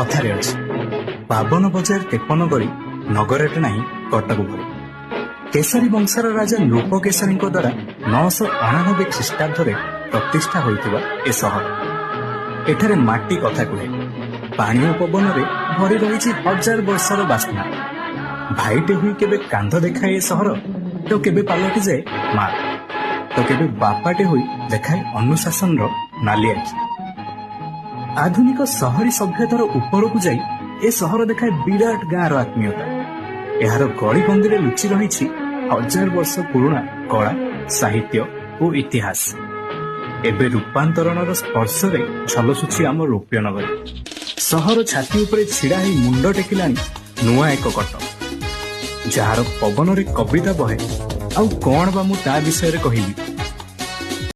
କଥାରେ ଅଛି, ପାବନ ବଜାର ତେପନ ଗଳି ନଗରଟେ ନାହିଁ କଟକ ଭଳି। କେଶରୀ ବଂଶର ରାଜା ନୃପକେଶରୀଙ୍କ ଦ୍ୱାରା 999 ଖ୍ରୀଷ୍ଟାବ୍ଦରେ ପ୍ରତିଷ୍ଠା ହୋଇଥିବା ଏ ସହର। ଏଠାରେ ମାଟି କଥା କୁହେ, ପାଣି ଓ ପବନରେ ଭରି ରହିଛି 1000 ବର୍ଷର ବାସ୍ନା। ଭାଇଟେ ହୋଇ କେବେ କାନ୍ଧ ଦେଖାଏ ଏ ସହର, ତ କେବେ ପାଲଟିଯାଏ ମା, ତ କେବେ ବାପାଟେ ହୋଇ ଦେଖାଏ ଅନୁଶାସନର ନାଲି ଆଖି। ଆଧୁନିକ ସହରୀ ସଭ୍ୟତାର ଉପରକୁ ଯାଇ ଏ ସହର ଦେଖାଏ ବିରାଟ ଗାଁର ଆତ୍ମୀୟତା। ଏହାର ଗଳିକନ୍ଦିରେ ଲୁଚି ରହିଛି 1000 ବର୍ଷ ପୁରୁଣା କଳା, ସାହିତ୍ୟ ଓ ଇତିହାସ। ଏବେ ରୂପାନ୍ତରଣର ସ୍ପର୍ଶରେ ଝଲସୁଛି ଆମ ରୌପ୍ୟ ନଗରୀ। ସହର ଛାତି ଉପରେ ଛିଡ଼ା ହେଇ ମୁଣ୍ଡ ଟେକିଲାଣି ନୂଆ ଏକ କଟକ, ଯାହାର ପବନରେ କବିତା ବହେ। ଆଉ କଣ ବା ମୁଁ ତା ବିଷୟରେ କହିବି?